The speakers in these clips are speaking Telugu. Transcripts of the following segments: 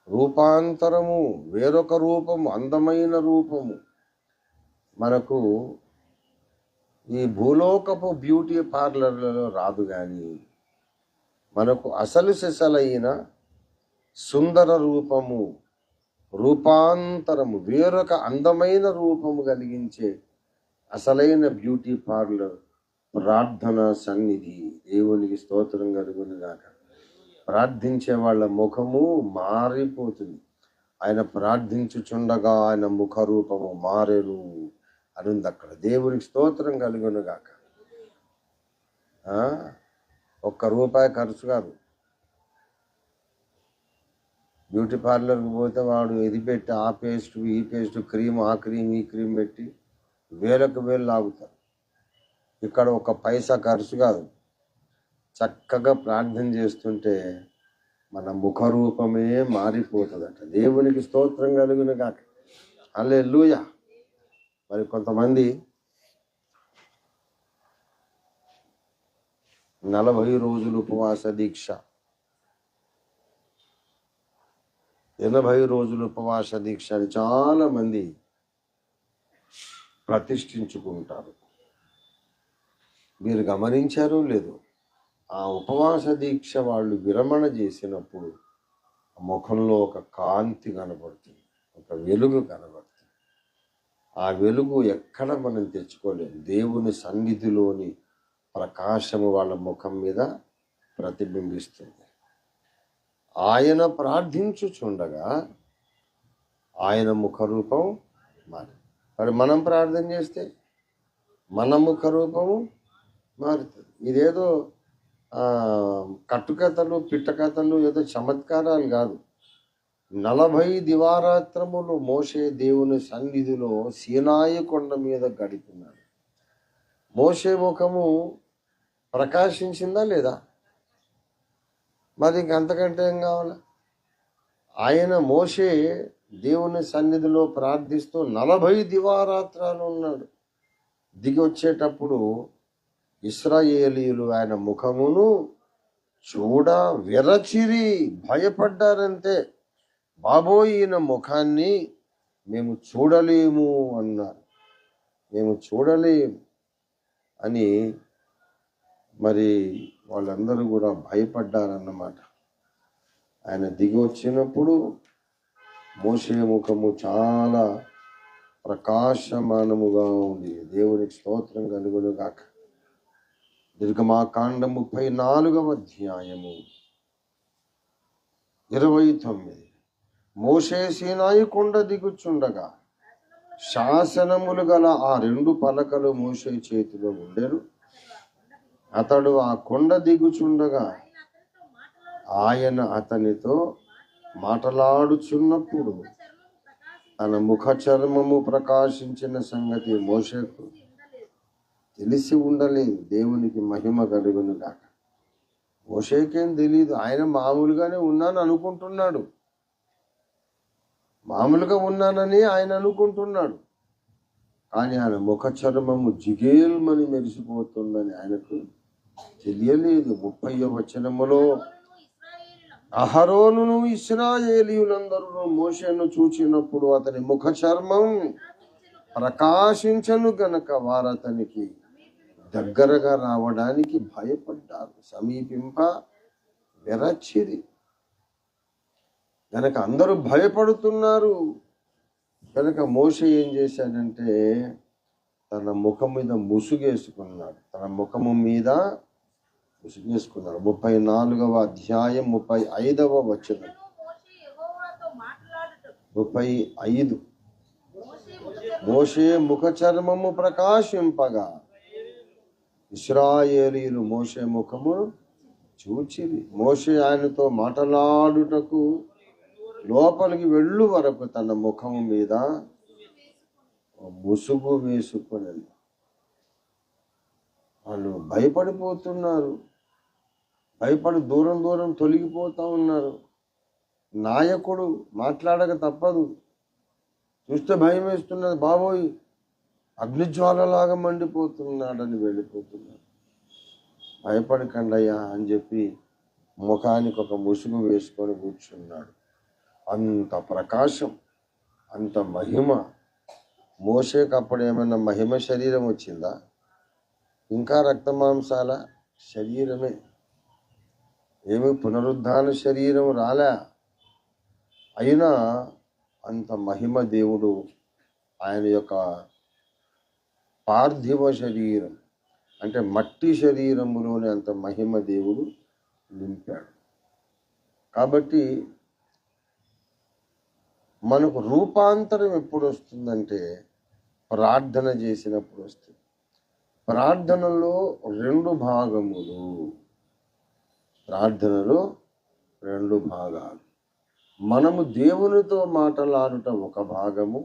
రూపాంతరము, వేరొక రూపము, అందమైన రూపము. మనకు ఈ భూలోకపు బ్యూటీ పార్లర్లలో రాదు, కానీ మనకు అసలు సిసలైన సుందర రూపము, రూపాంతరము, వేరొక అందమైన రూపము కలిగించే అసలైన బ్యూటీ పార్లర్ ప్రార్థన సన్నిధి. దేవునికి స్తోత్రం కలుగునుగాక. ప్రార్థించే వాళ్ళ ముఖము మారిపోతుంది. ఆయన ప్రార్థించుచుండగా ఆయన ముఖ రూపము మారెను అనుంది అక్కడ. దేవునికి స్తోత్రం కలుగునుగాక. ₹1 ఖర్చు కాదు. బ్యూటీ పార్లర్కి పోతే వాడు ఇది పెట్టి ఆ పేస్ట్ ఈ పేస్ట్, క్రీమ్ ఆ క్రీమ్ ఈ క్రీమ్ పెట్టి వేలకు వేలు లాగుతారు. ఇక్కడ ₹1 ఖర్చు కాదు. చక్కగా ప్రార్థన చేస్తుంటే మన ముఖ రూపమే మారిపోతుందట. దేవునికి స్తోత్రం కలుగునుగాక. హల్లెలూయా. మరి కొంతమంది 40 రోజులు ఉపవాస దీక్ష, 80 రోజులు ఉపవాస దీక్ష అని చాలా మంది ప్రతిష్ఠించుకుంటారు. మీరు గమనించారో లేదు, ఆ ఉపవాస దీక్ష వాళ్ళు విరమణ చేసినప్పుడు ముఖంలో ఒక కాంతి కనబడుతుంది, ఒక వెలుగు కనబడుతుంది. ఆ వెలుగు ఎక్కడ మనం తెచ్చుకోలేము. దేవుని సన్నిధిలోని ప్రకాశము వాళ్ళ ముఖం మీద ప్రతిబింబిస్తుంది. ఆయన ప్రార్థించుచుండగా ఆయన ముఖరూపం మరి మనం ప్రార్థన చేస్తే మన ముఖరూపము మారుతుంది. ఇదేదో కట్టుకథలు పిట్టకథలు ఏదో చమత్కారాలు కాదు. 40 దివారాత్రములు మోషే దేవుని సన్నిధిలో సీనాయి కొండ మీద గడిపినాడు. మోషే ముఖము ప్రకాశించిందా లేదా? మరి ఇంకంతకంటే ఏం కావాలా? ఆయన మోషే దేవుని సన్నిధిలో ప్రార్థిస్తూ 40 దివారాత్రాలు ఉన్నాడు. దిగి వచ్చేటప్పుడు ఇశ్రాయేలీయులు ఆయన ముఖమును చూడ విరచిరి, భయపడ్డారంటే. బాబోయ్, ఈయన ముఖాన్ని మేము చూడలేము అన్నారు. మేము చూడలేము అని మరి వాళ్ళందరూ కూడా భయపడ్డారన్నమాట. ఆయన దిగి వచ్చినప్పుడు మోషే ముఖము చాలా ప్రకాశమానముగా ఉంది. దేవునికి స్తోత్రం కలుగునుగాక. నిర్గమాకాండం 34వ అధ్యాయము 29. మోషే సీనాయి కొండ దిగుచుండగా శాసనములు గల ఆ 2 పలకలు మోషే చేతిలో ఉండెను. అతడు ఆ కొండ దిగుచుండగా ఆయన అతనితో మాటలాడుచున్నప్పుడు తన ముఖ చర్మము ప్రకాశించిన సంగతి మోషేకు తెలిసి ఉండలేదు. దేవునికి మహిమ కలుగునుగాక. మోషేకేం తెలియదు. ఆయన మామూలుగానే ఉన్నాను అనుకుంటున్నాడు. మామూలుగా ఉన్నానని ఆయన అనుకుంటున్నాడు. కానీ ఆయన ముఖ చర్మము జిగేల్మని మెరిసిపోతుందని ఆయనకు తెలియలేదు. 30వ వచనములో అహరోనును ఇశ్రాయేలీయులందరూ మోషేను చూచినప్పుడు అతని ముఖ చర్మం ప్రకాశించను గనక వారు అతనికి దగ్గరగా రావడానికి భయపడ్డారు, సమీపింప విరచిరి. గనక అందరూ భయపడుతున్నారు కనుక మోషే ఏం చేశాడంటే తన ముఖం మీద ముసుగేసుకున్నాడు. తన ముఖము మీద ముసుగేసుకున్నాడు. 34వ అధ్యాయం 35వ వచనం. 35. మోషే ముఖ చర్మము ప్రకాశింపగా ఇశ్రాయేలీయులు మోషే ముఖము చూచిరి. మోషే ఆయనతో మాట్లాడుటకు లోపలికి వెళ్ళు వరకు తన ముఖము మీద ముసుగు వేసుకొని వాళ్ళు భయపడిపోతున్నారు. భయపడి దూరం దూరం తొలగిపోతూ ఉన్నారు. నాయకుడు మాట్లాడక తప్పదు. చూస్తే భయం వేస్తున్నది. బాబోయ్, అగ్నిజ్వాలలాగా మండిపోతున్నాడని వెళ్ళిపోతున్నాడు. భయపడకండి అయ్యా అని చెప్పి ముఖానికి ఒక ముసుగు వేసుకొని కూర్చున్నాడు. అంత ప్రకాశం, అంత మహిమ. మోషేకి అప్పుడు ఏమైనా మహిమ శరీరం వచ్చిందా? ఇంకా రక్తమాంసాల శరీరమే, ఏమి పునరుద్ధాన శరీరం రాలే. అయినా అంత మహిమ దేవుడు ఆయన యొక్క పార్థివ శరీరం అంటే మట్టి శరీరములోనే అంత మహిమ దేవుడు నింపాడు. కాబట్టి మనకు రూపాంతరం ఎప్పుడు వస్తుందంటే ప్రార్థన చేసినప్పుడు వస్తుంది. ప్రార్థనలో 2 భాగములు, ప్రార్థనలో 2 భాగాలు. మనము దేవునితో మాట్లాడుట ఒక భాగము,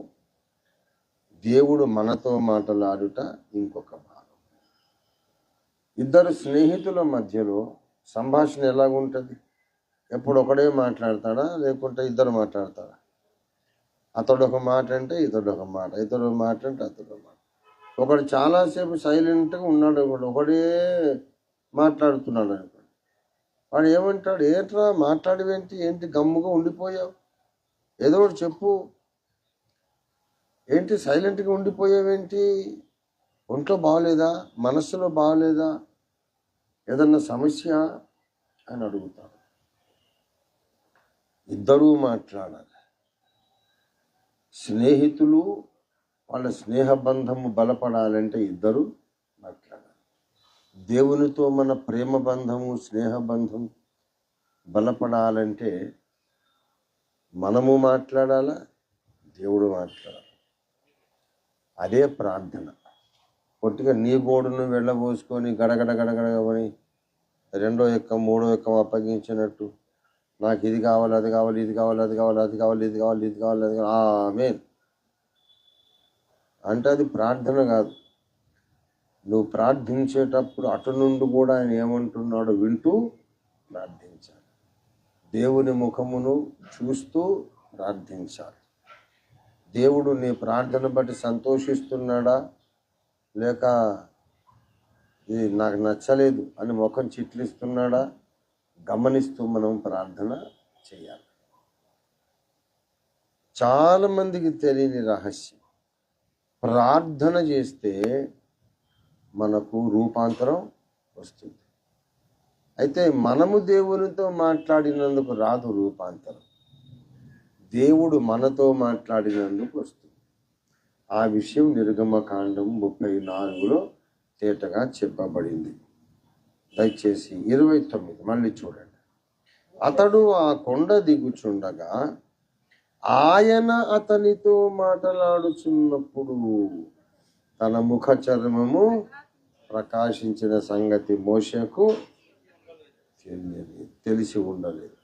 దేవుడు మనతో మాట్లాడుట ఇంకొక భాగం. ఇద్దరు స్నేహితుల మధ్యలో సంభాషణ ఎలాగుంటుంది? ఎప్పుడు ఒకడే మాట్లాడతాడా, లేకుంటే ఇద్దరు మాట్లాడతాడా? అతడు ఒక మాట అంటే ఇతడు ఒక మాట, ఇతడు ఒక మాట అంటే అతడు ఒక మాట. ఒకడు చాలాసేపు సైలెంట్గా ఉన్నాడు, ఒకడే మాట్లాడుతున్నాడు అనుకోండి. వాడు ఏమంటాడు, ఏంట్రా మాట్లాడేవేంటి, ఏంటి గమ్ముగా ఉండిపోయావు, ఏదో ఒకటి చెప్పు, ఏంటి సైలెంట్గా ఉండిపోయావేంటి, ఒంట్లో బాగలేదా, మనస్సులో బాగలేదా, ఏదన్నా సమస్య అని అడుగుతాడు. ఇద్దరూ మాట్లాడాలి. స్నేహితులు వాళ్ళ స్నేహబంధము బలపడాలంటే ఇద్దరు మాట్లాడాలి. దేవునితో మన ప్రేమ బంధము, స్నేహబంధం బలపడాలంటే మనము మాట్లాడాలా, దేవుడు మాట్లాడాలి. అదే ప్రార్థన. పొట్టిగా నీ గోడును వెళ్ళబోసుకొని గడగడ గడగడమని 2వ ఎక్కం 3వ ఎక్కం అప్పగించినట్టు నాకు ఇది కావాలి, అది కావాలి, ఇది కావాలి, అది కావాలి, అది కావాలి, ఇది కావాలి, ఇది కావాలి, అది కావాలి, ఆమేన్ అంటే అది ప్రార్థన కాదు. నువ్వు ప్రార్థించేటప్పుడు అటు నుండి కూడా ఆయన ఏమంటున్నాడో వింటూ ప్రార్థించాలి. దేవుని ముఖమును చూస్తూ ప్రార్థించాలి. దేవుడు నీ ప్రార్థన బట్టి సంతోషిస్తున్నాడా, లేక ఇది నాకు నచ్చలేదు అని ముఖం చిట్లిస్తున్నాడా గమనిస్తూ మనం ప్రార్థన చేయాలి. చాలా మందికి తెలియని రహస్యం, ప్రార్థన చేస్తే మనకు రూపాంతరం వస్తుంది. అయితే మనము దేవునితో మాట్లాడినందుకు రాదు రూపాంతరం, దేవుడు మనతో మాట్లాడినందుకు వస్తుంది. ఆ విషయం నిర్గమకాండం 34లో తేటగా చెప్పబడింది. దయచేసి 29 మళ్ళీ చూడండి. అతడు ఆ కొండ దిగుచుండగా ఆయన అతనితో మాట్లాడుచున్నప్పుడు తన ముఖ చర్మము ప్రకాశించిన సంగతి మోషేకు తెలిసి ఉండలేదు.